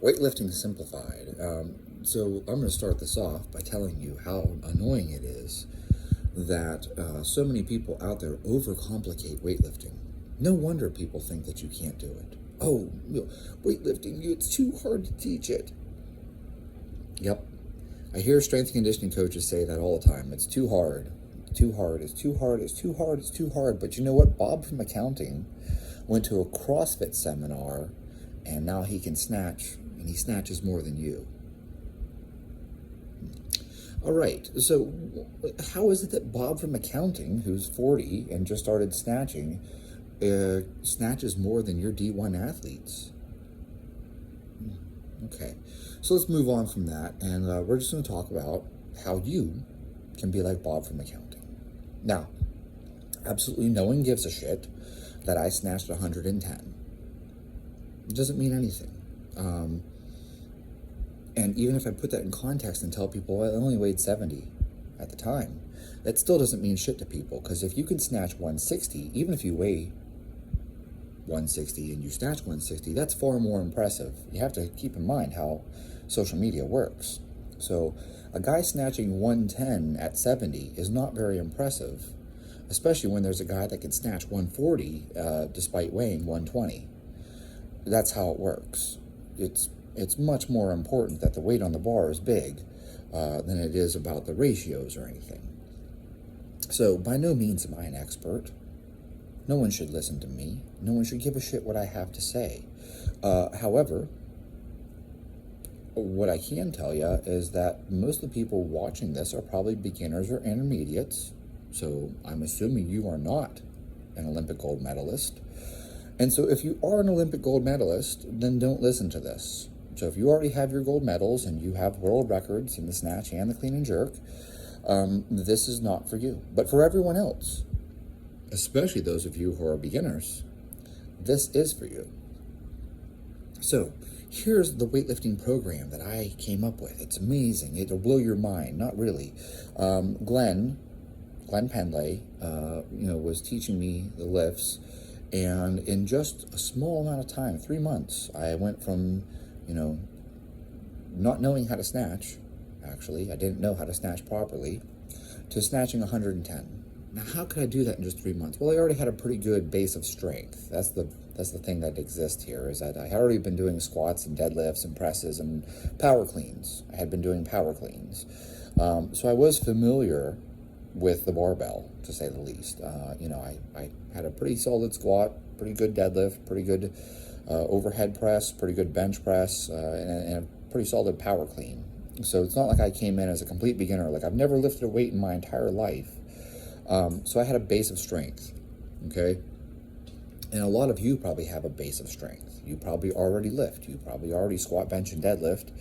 Weightlifting simplified. So I'm going to start this off by telling you how annoying it is that so many people out there overcomplicate weightlifting. No wonder people think that you can't do it. Oh, weightlifting, it's too hard to teach it. Yep. I hear strength and conditioning coaches say that all the time. It's too hard. Too hard. It's too hard. It's too hard. It's too hard. But you know what? Bob from accounting went to a CrossFit seminar and now he can snatch, and he snatches more than you. All right, so how is it that Bob from accounting, who's 40 and just started snatching, snatches more than your D1 athletes? Okay, so let's move on from that, and we're just going to talk about how you can be like Bob from accounting. Now, absolutely no one gives a shit that I snatched 110. It doesn't mean anything. And even if I put that in context and tell people, well, I only weighed 70 at the time, that still doesn't mean shit to people. Because if you can snatch 160, even if you weigh 160 and you snatch 160, that's far more impressive. You have to keep in mind how social media works. So a guy snatching 110 at 70 is not very impressive, especially when there's a guy that can snatch 140 despite weighing 120. That's how it works. It's much more important that the weight on the bar is big than it is about the ratios or anything. So by no means am I an expert. No one should listen to me. No one should give a shit what I have to say. However, what I can tell you is that most of the people watching this are probably beginners or intermediates. So I'm assuming you are not an Olympic gold medalist. And so if you are an Olympic gold medalist, then don't listen to this. So if you already have your gold medals and you have world records in the snatch and the clean and jerk, this is not for you. But for everyone else, especially those of you who are beginners, this is for you. So here's the weightlifting program that I came up with. It's amazing. It'll blow your mind. Not really. Glenn Pendlay, was teaching me the lifts. And in just a small amount of time, 3 months, I went from, not knowing how to snatch, actually, I didn't know how to snatch properly, to snatching 110. Now, how could I do that in just 3 months? Well, I already had a pretty good base of strength. That's the thing that exists here, is that I had already been doing squats and deadlifts and presses and power cleans. I had been doing power cleans. So I was familiar with the barbell, to say the least. I had a pretty solid squat, pretty good deadlift, pretty good overhead press, pretty good bench press, and a pretty solid power clean. So it's not like I came in as a complete beginner. Like, I've never lifted a weight in my entire life. So I had a base of strength, okay? And a lot of you probably have a base of strength. You probably already lift. You probably already squat, bench, and deadlift,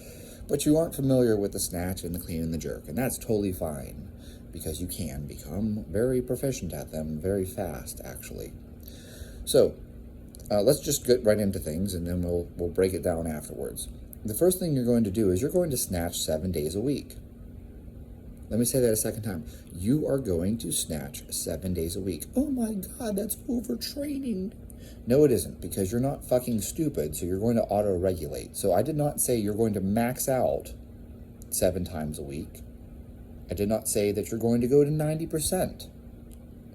but you aren't familiar with the snatch and the clean and the jerk, and that's totally fine, because you can become very proficient at them very fast, actually. So let's just get right into things, and then we'll break it down afterwards. The first thing you're going to do is you're going to snatch 7 days a week. Let me say that a second time. You are going to snatch 7 days a week. Oh my God, that's overtraining. No, it isn't, because you're not fucking stupid, so you're going to auto-regulate. So I did not say you're going to max out 7 times a week. I did not say that you're going to go to 90%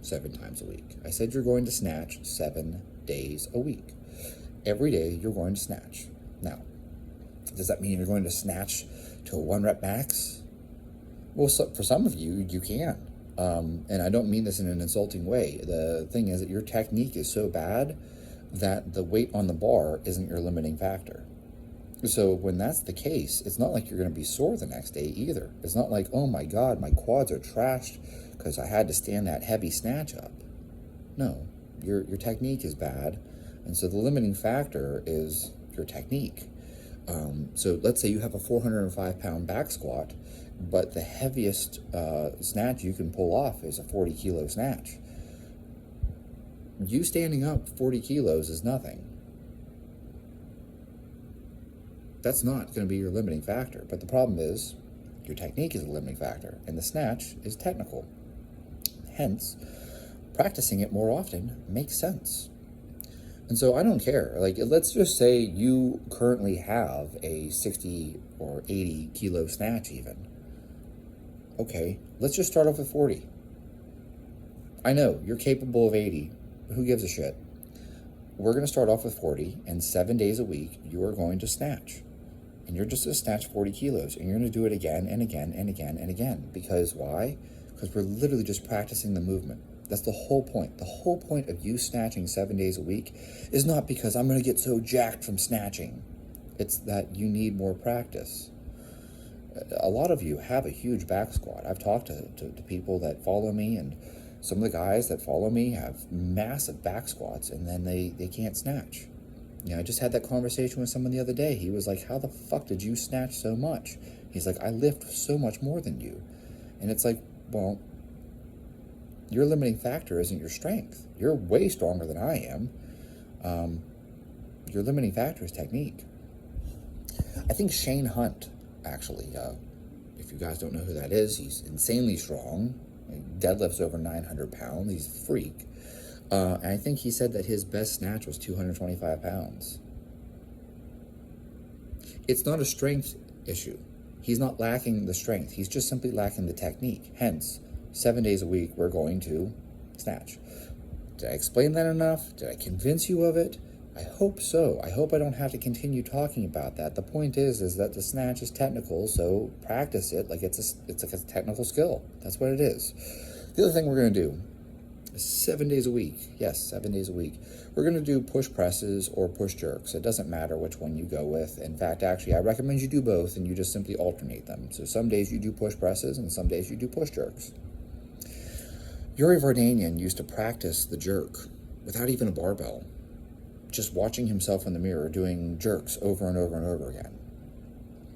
7 times a week. I said you're going to snatch 7 days a week. Every day you're going to snatch. Now, does that mean you're going to snatch to a 1 rep max? Well, for some of you, you can. And I don't mean this in an insulting way. The thing is that your technique is so bad that the weight on the bar isn't your limiting factor. So when that's the case, it's not like you're going to be sore the next day either. It's not like, oh my God, my quads are trashed because I had to stand that heavy snatch up. No, your technique is bad. And so the limiting factor is your technique. So let's say you have a 405-pound back squat, but the heaviest snatch you can pull off is a 40-kilo snatch. You standing up 40 kilos is nothing. That's not going to be your limiting factor. But the problem is your technique is a limiting factor, and the snatch is technical. Hence, practicing it more often makes sense. And so I don't care. Like, let's just say you currently have a 60 or 80 kilo snatch even. Okay, let's just start off with 40. I know, you're capable of 80. Who gives a shit? We're going to start off with 40, and 7 days a week, you are going to snatch. And you're just going to snatch 40 kilos, and you're going to do it again and again and again and again. Because why? Because we're literally just practicing the movement. That's the whole point. The whole point of you snatching 7 days a week is not because I'm going to get so jacked from snatching. It's that you need more practice. A lot of you have a huge back squat. I've talked to people that follow me, and some of the guys that follow me have massive back squats, and then they can't snatch. You know, I just had that conversation with someone the other day. He was like, how the fuck did you snatch so much? He's like, I lift so much more than you. And it's like, well, your limiting factor isn't your strength. You're way stronger than I am. Your limiting factor is technique. I think Shane Hunt, actually, if you guys don't know who that is, he's insanely strong. He deadlifts over 900 pounds. He's a freak. And I think he said that his best snatch was 225 pounds. It's not a strength issue. He's not lacking the strength. He's just simply lacking the technique. Hence, 7 days a week, we're going to snatch. Did I explain that enough? Did I convince you of it? I hope so. I hope I don't have to continue talking about that. The point is that the snatch is technical, so practice it like it's like a technical skill. That's what it is. The other thing we're going to do is 7 days a week. Yes, 7 days a week. We're going to do push presses or push jerks. It doesn't matter which one you go with. In fact, actually, I recommend you do both, and you just simply alternate them. So some days you do push presses, and some days you do push jerks. Yuri Vardanyan used to practice the jerk without even a barbell, just watching himself in the mirror doing jerks over and over and over again.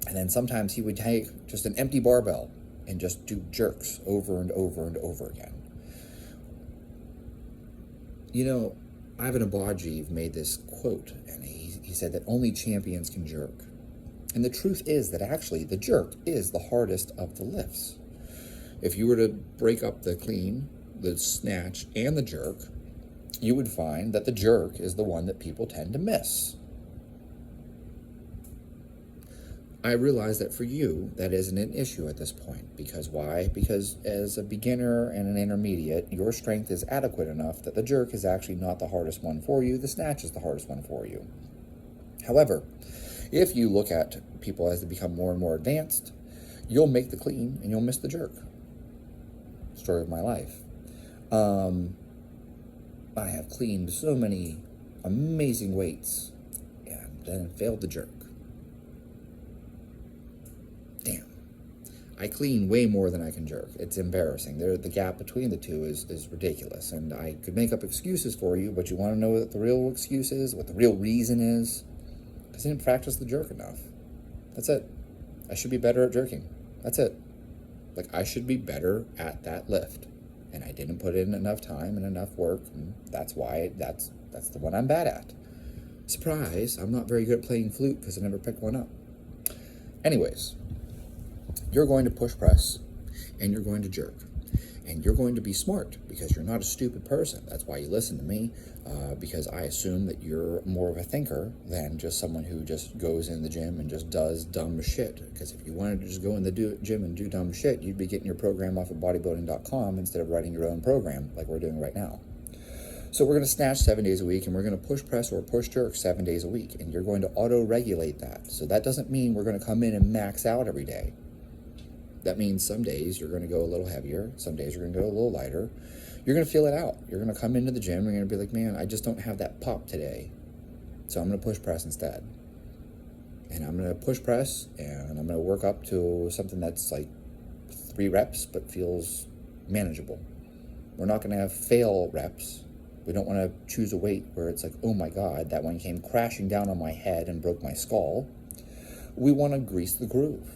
And then sometimes he would take just an empty barbell and just do jerks over and over and over again. You know, Ivan Abajiv made this quote, and he said that only champions can jerk. And the truth is that actually the jerk is the hardest of the lifts. If you were to break up the clean, the snatch, and the jerk, you would find that the jerk is the one that people tend to miss. I realize that for you, that isn't an issue at this point. Because why? Because as a beginner and an intermediate, your strength is adequate enough that the jerk is actually not the hardest one for you. The snatch is the hardest one for you. However, if you look at people as they become more and more advanced, you'll make the clean and you'll miss the jerk. Story of my life. I have cleaned so many amazing weights and then failed the jerk. Damn. I clean way more than I can jerk. It's embarrassing. The gap between the two is ridiculous. And I could make up excuses for you, but you want to know what the real excuse is, what the real reason is? Because I didn't practice the jerk enough. That's it. I should be better at jerking. That's it. Like, I should be better at that lift. And I didn't put in enough time and enough work, and that's why that's the one I'm bad at. Surprise, I'm not very good at playing flute because I never picked one up. Anyways, you're going to push press, and you're going to jerk. And you're going to be smart because you're not a stupid person. That's why you listen to me, because I assume that you're more of a thinker than just someone who just goes in the gym and just does dumb shit. Because if you wanted to just go in the gym and do dumb shit, you'd be getting your program off of bodybuilding.com instead of writing your own program like we're doing right now. So we're going to snatch 7 days a week, and we're going to push press or push jerk 7 days a week. And you're going to auto-regulate that. So that doesn't mean we're going to come in and max out every day. That means some days you're going to go a little heavier. Some days you're going to go a little lighter. You're going to feel it out. You're going to come into the gym and you're going to be like, man, I just don't have that pop today. So I'm going to push press instead. And I'm going to push press and I'm going to work up to something that's like 3 reps but feels manageable. We're not going to have fail reps. We don't want to choose a weight where it's like, oh my God, that one came crashing down on my head and broke my skull. We want to grease the groove.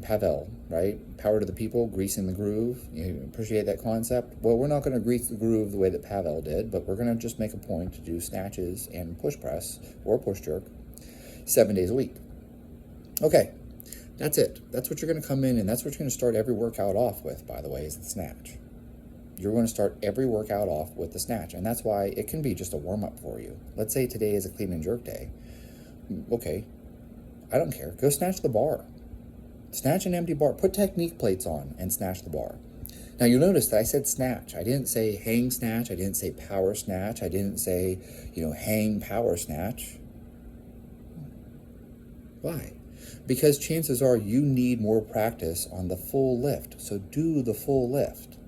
Pavel, right? Power to the people, greasing the groove. You appreciate that concept? Well, we're not going to grease the groove the way that Pavel did, but we're going to just make a point to do snatches and push press or push jerk 7 days a week. Okay, that's it. That's what you're going to come in, and that's what you're going to start every workout off with, by the way, is the snatch. You're going to start every workout off with the snatch, and that's why it can be just a warm-up for you. Let's say today is a clean and jerk day. Okay, I don't care. Go snatch the bar. Snatch an empty bar. Put technique plates on and snatch the bar. Now, you'll notice that I said snatch. I didn't say hang snatch. I didn't say power snatch. I didn't say, hang power snatch. Why? Because chances are you need more practice on the full lift. So do the full lift.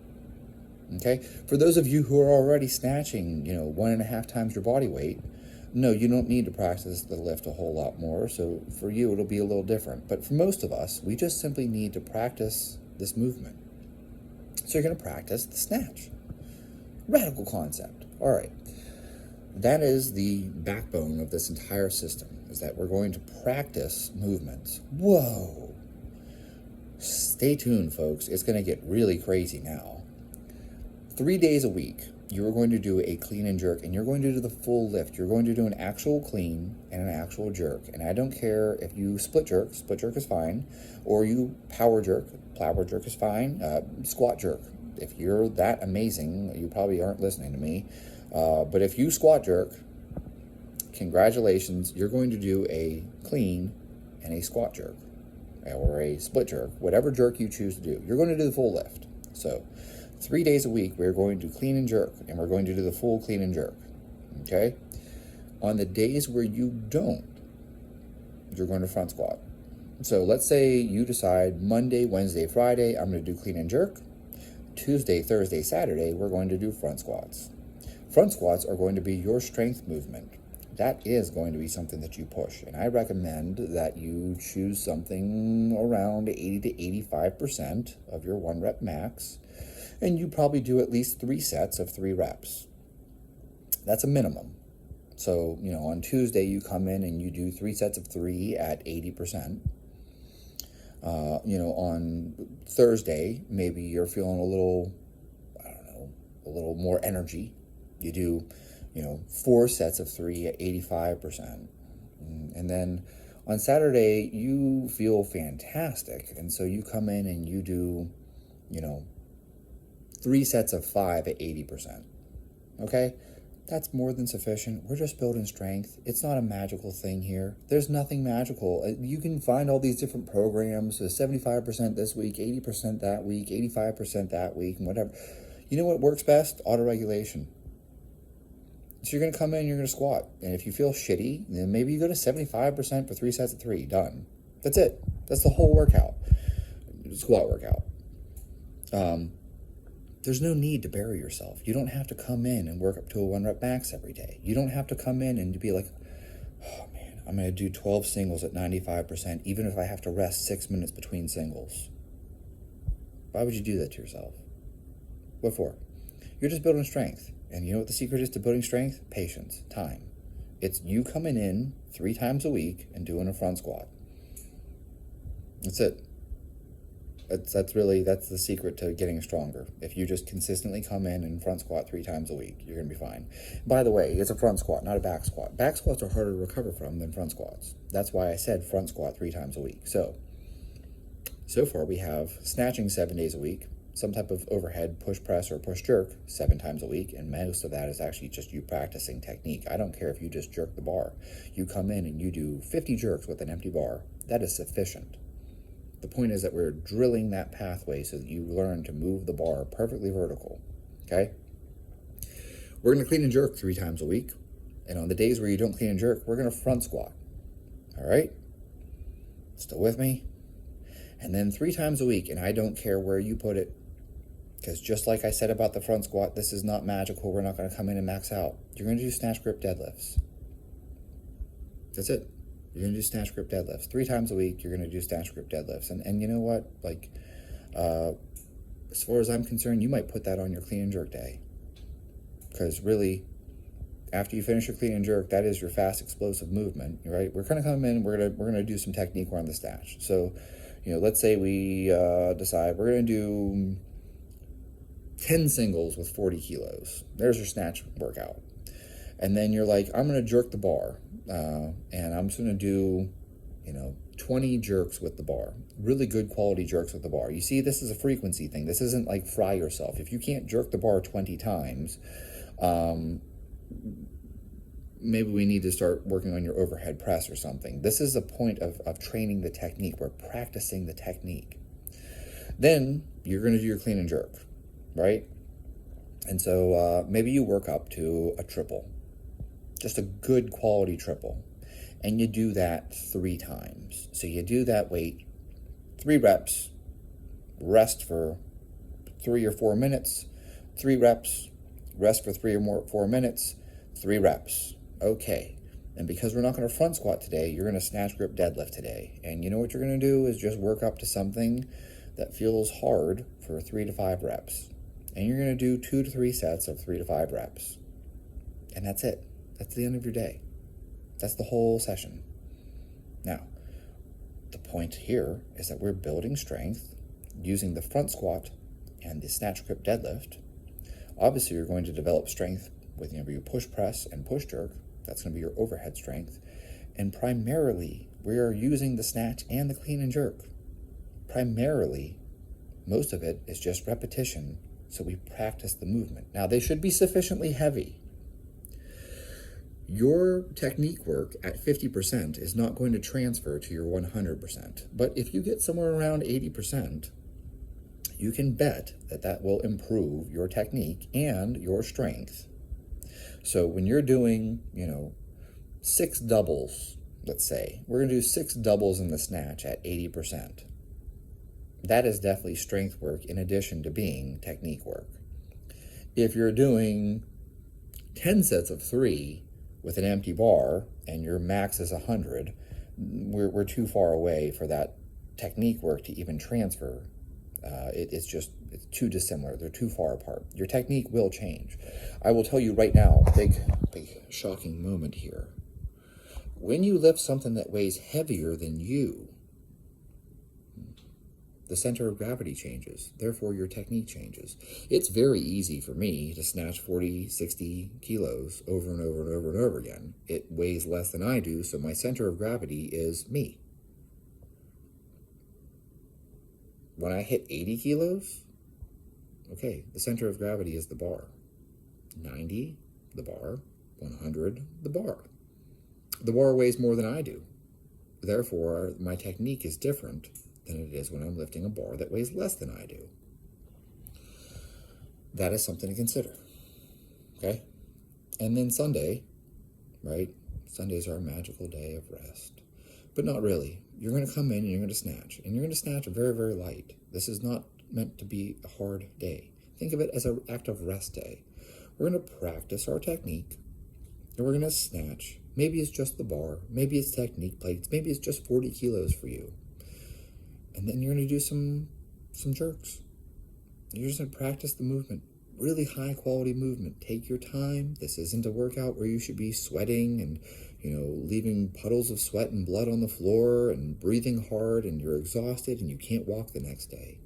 Okay? For those of you who are already snatching, 1.5 times your body weight, no, you don't need to practice the lift a whole lot more. So for you, it'll be a little different. But for most of us, we just simply need to practice this movement. So you're going to practice the snatch. Radical concept. All right. That is the backbone of this entire system, is that we're going to practice movements. Whoa. Stay tuned, folks. It's going to get really crazy now. 3 days a week, you're going to do a clean and jerk, and you're going to do the full lift. You're going to do an actual clean and an actual jerk. And I don't care if you split jerk is fine, or you power jerk is fine, squat jerk. If you're that amazing, you probably aren't listening to me. But if you squat jerk, congratulations, you're going to do a clean and a squat jerk, or a split jerk, whatever jerk you choose to do. You're going to do the full lift. So 3 days a week, we're going to clean and jerk, and we're going to do the full clean and jerk, okay? On the days where you don't, you're going to front squat. So let's say you decide Monday, Wednesday, Friday, I'm going to do clean and jerk. Tuesday, Thursday, Saturday, we're going to do front squats. Front squats are going to be your strength movement. That is going to be something that you push, and I recommend that you choose something around 80 to 85% of your 1 rep max. And you probably do at least 3 sets of 3 reps. That's a minimum. So, on Tuesday, you come in and you do 3 sets of 3 at 80%. On Thursday, maybe you're feeling a little more energy. You do, 4 sets of 3 at 85%. And then on Saturday, you feel fantastic. And so you come in and you do, 3 sets of 5 at 80%. Okay? That's more than sufficient. We're just building strength. It's not a magical thing here. There's nothing magical. You can find all these different programs, so 75% this week, 80% that week, 85% that week, and whatever. You know what works best? Auto-regulation. So you're going to come in, you're going to squat. And if you feel shitty, then maybe you go to 75% for 3 sets of 3. Done. That's it. That's the whole workout. Squat workout. There's no need to bury yourself. You don't have to come in and work up to a 1 rep max every day. You don't have to come in and be like, oh man, I'm going to do 12 singles at 95%, even if I have to rest 6 minutes between singles. Why would you do that to yourself? What for? You're just building strength. And you know what the secret is to building strength? Patience, time. It's you coming in 3 times a week and doing a front squat. That's it. That's the secret to getting stronger. If you just consistently come in and front squat 3 times a week, you're going to be fine. By the way, it's a front squat, not a back squat. Back squats are harder to recover from than front squats. That's why I said front squat 3 times a week. So far we have snatching 7 days a week, some type of overhead push press or push jerk 7 times a week, and most of that is actually just you practicing technique. I don't care if you just jerk the bar. You come in and you do 50 jerks with an empty bar. That is sufficient. The point is that we're drilling that pathway so that you learn to move the bar perfectly vertical, okay? We're going to clean and jerk 3 times a week, and on the days where you don't clean and jerk, we're going to front squat, all right? Still with me? And then 3 times a week, and I don't care where you put it, because just like I said about the front squat, this is not magical. We're not going to come in and max out. You're going to do snatch grip deadlifts. That's it. You're going to do snatch grip deadlifts. 3 times a week, you're going to do snatch grip deadlifts. And you know what? As far as I'm concerned, you might put that on your clean and jerk day. Because really, after you finish your clean and jerk, that is your fast, explosive movement, right? We're going to come in, we're going to do some technique around the snatch. So, let's say we decide we're going to do 10 singles with 40 kilos. There's your snatch workout. And then you're like, I'm going to jerk the bar. And I'm just going to do, 20 jerks with the bar, really good quality jerks with the bar. You see, this is a frequency thing. This isn't like fry yourself. If you can't jerk the bar 20 times, maybe we need to start working on your overhead press or something. This is a point of training the technique. We're practicing the technique. Then you're going to do your clean and jerk, right? And so maybe you work up to a triple, just a good quality triple. And you do that 3 times. So you do that weight, 3 reps, rest for 3 or 4 minutes, 3 reps, rest for 3 or 4 minutes, 3 reps. Okay. And because we're not going to front squat today, you're going to snatch, grip, deadlift today. And you know what you're going to do is just work up to something that feels hard for 3 to 5 reps. And you're going to do 2 to 3 sets of 3 to 5 reps. And that's it. That's the end of your day. That's the whole session. Now, the point here is that we're building strength using the front squat and the snatch, grip, deadlift. Obviously, you're going to develop strength with your push press and push jerk. That's going to be your overhead strength. And primarily, we are using the snatch and the clean and jerk. Primarily, most of it is just repetition, so we practice the movement. Now, they should be sufficiently heavy. Your technique work at 50% is not going to transfer to your 100%. But if you get somewhere around 80%, you can bet that that will improve your technique and your strength. So when you're doing, 6 doubles, let's say, we're going to do 6 doubles in the snatch at 80%. That is definitely strength work in addition to being technique work. If you're doing 10 sets of 3 with an empty bar and your max is 100, we're too far away for that technique work to even transfer. It's too dissimilar. They're too far apart. Your technique will change. I will tell you right now, big shocking moment here. When you lift something that weighs heavier than you, the center of gravity changes. Therefore, your technique changes. It's very easy for me to snatch 40, 60 kilos over and over and over and over again. It weighs less than I do, so my center of gravity is me. When I hit 80 kilos, okay, the center of gravity is the bar. 90, the bar. 100, the bar. The bar weighs more than I do. Therefore, my technique is different than it is when I'm lifting a bar that weighs less than I do. That is something to consider, okay? And then Sunday, right? Sundays are a magical day of rest, but not really. You're going to come in and you're going to snatch, and you're going to snatch very, very light. This is not meant to be a hard day. Think of it as an active rest day. We're going to practice our technique, and we're going to snatch. Maybe it's just the bar, maybe it's technique plates, maybe it's just 40 kilos for you. And then you're going to do some jerks. You're just going to practice the movement. Really high quality movement. Take your time. This isn't a workout where you should be sweating and, leaving puddles of sweat and blood on the floor and breathing hard and you're exhausted and you can't walk the next day.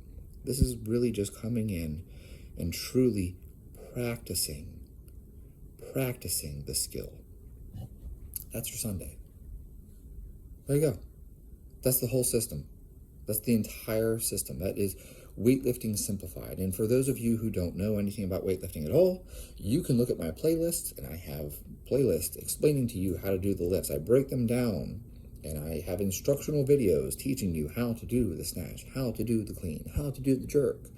This is really just coming in and truly practicing the skill. That's your Sunday. There you go. That's the whole system. That's the entire system. That is weightlifting simplified. And for those of you who don't know anything about weightlifting at all, you can look at my playlists, and I have playlists explaining to you how to do the lifts. I break them down, and I have instructional videos teaching you how to do the snatch, how to do the clean, how to do the jerk.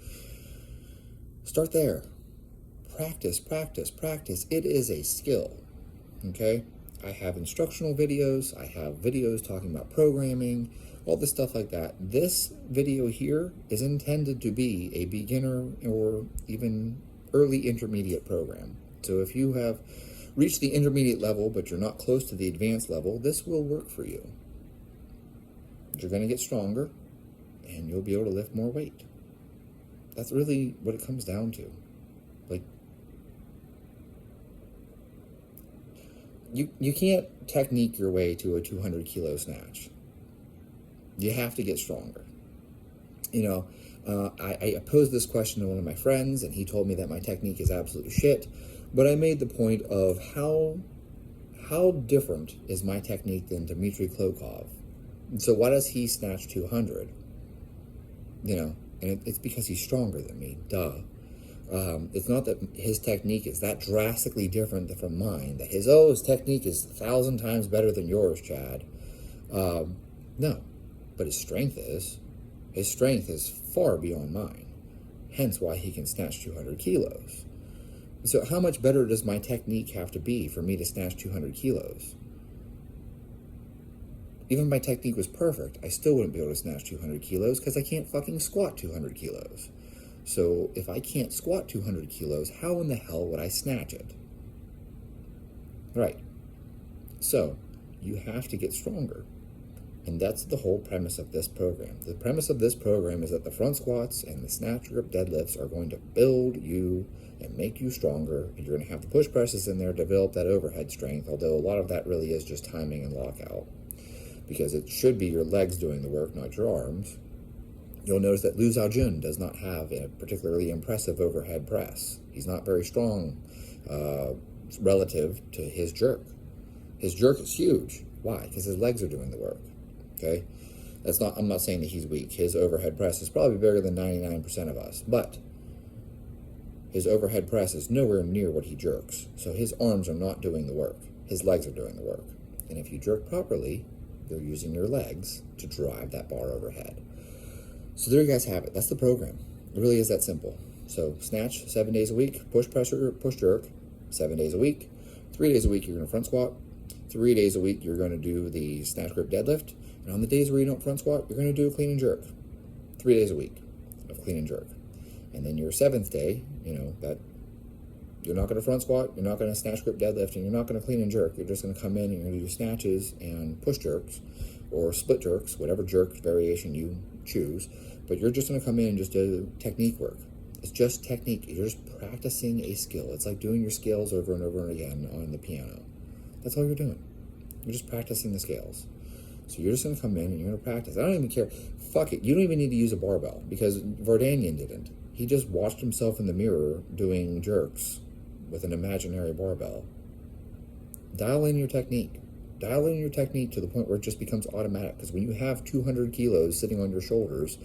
Start there. Practice. It is a skill, okay? I have instructional videos. I have videos talking about programming, all this stuff like that. This video here is intended to be a beginner or even early intermediate program. So if you have reached the intermediate level, but you're not close to the advanced level, this will work for you. You're going to get stronger, and you'll be able to lift more weight. That's really what it comes down to. Like, you can't technique your way to a 200 kilo snatch. You have to get stronger. I posed this question to one of my friends, and he told me that my technique is absolute shit. But I made the point of how different is my technique than Dmitry Klokov. So why does he snatch 200? And it's because he's stronger than me, duh. It's not that his technique is that drastically different from mine, that his technique is 1,000 times better than yours, Chad. No, but his strength is. His strength is far beyond mine, hence why he can snatch 200 kilos. So how much better does my technique have to be for me to snatch 200 kilos? Even if my technique was perfect, I still wouldn't be able to snatch 200 kilos because I can't fucking squat 200 kilos. So if I can't squat 200 kilos, how in the hell would I snatch it? Right. So you have to get stronger. And that's the whole premise of this program. The premise of this program is that the front squats and the snatch grip deadlifts are going to build you and make you stronger. And you're going to have the push presses in there to develop that overhead strength, although a lot of that really is just timing and lockout, because it should be your legs doing the work, not your arms. You'll notice that Liu Xiaojun does not have a particularly impressive overhead press. He's not very strong relative to his jerk. His jerk is huge. Why? Because his legs are doing the work. Okay? I'm not saying that he's weak. His overhead press is probably bigger than 99% of us, but his overhead press is nowhere near what he jerks. So his arms are not doing the work. His legs are doing the work. And if you jerk properly, you're using your legs to drive that bar overhead. So there you guys have it. That's the program. It really is that simple. So snatch 7 days a week, push pressure, push jerk 7 days a week. 3 days a week you're going to front squat. 3 days a week you're going to do the snatch grip deadlift. And on the days where you don't front squat, you're going to do a clean and jerk. 3 days a week of clean and jerk. And then your 7th day, that you're not going to front squat, you're not going to snatch grip deadlift, and you're not going to clean and jerk. You're just going to come in and you're going to do snatches and push jerks or split jerks, whatever jerk variation you choose. But you're just going to come in and just do technique work. It's just technique. You're just practicing a skill. It's like doing your scales over and over again on the piano. That's all you're doing. You're just practicing the scales. So you're just going to come in and you're going to practice. I don't even care. Fuck it. You don't even need to use a barbell because Vardanyan didn't. He just watched himself in the mirror doing jerks with an imaginary barbell. Dial in your technique. Dial in your technique to the point where it just becomes automatic. Because when you have 200 kilos sitting on your shoulders,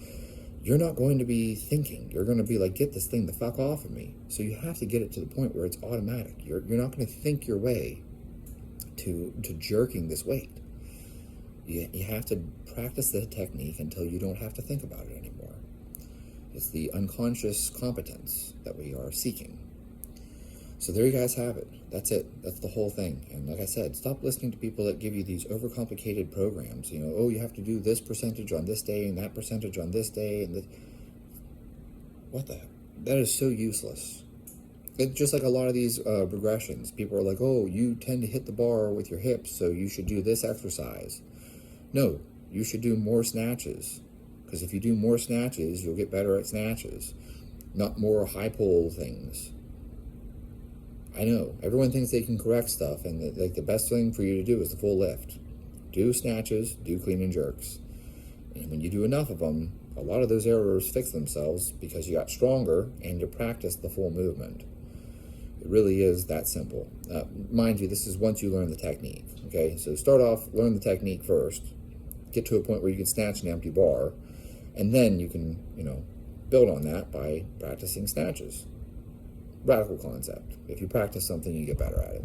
you're not going to be thinking. You're going to be like, get this thing the fuck off of me. So you have to get it to the point where it's automatic. You're not going to think your way to jerking this weight. You have to practice the technique until you don't have to think about it anymore. It's the unconscious competence that we are seeking. So there you guys have it. That's it. That's the whole thing. And like I said, stop listening to people that give you these overcomplicated programs. You have to do this percentage on this day and that percentage on this day. And what the heck? That is so useless. It's just like a lot of these regressions. People are like, oh, you tend to hit the bar with your hips, so you should do this exercise. No, you should do more snatches. Because if you do more snatches, you'll get better at snatches. Not more high pull things. I know, everyone thinks they can correct stuff, and the best thing for you to do is the full lift. Do snatches, do clean and jerks. And when you do enough of them, a lot of those errors fix themselves because you got stronger and you practiced the full movement. It really is that simple. Mind you, this is once you learn the technique. Okay, so start off, learn the technique first. Get to a point where you can snatch an empty bar, and then you can, build on that by practicing snatches. Radical concept. If you practice something, you get better at it.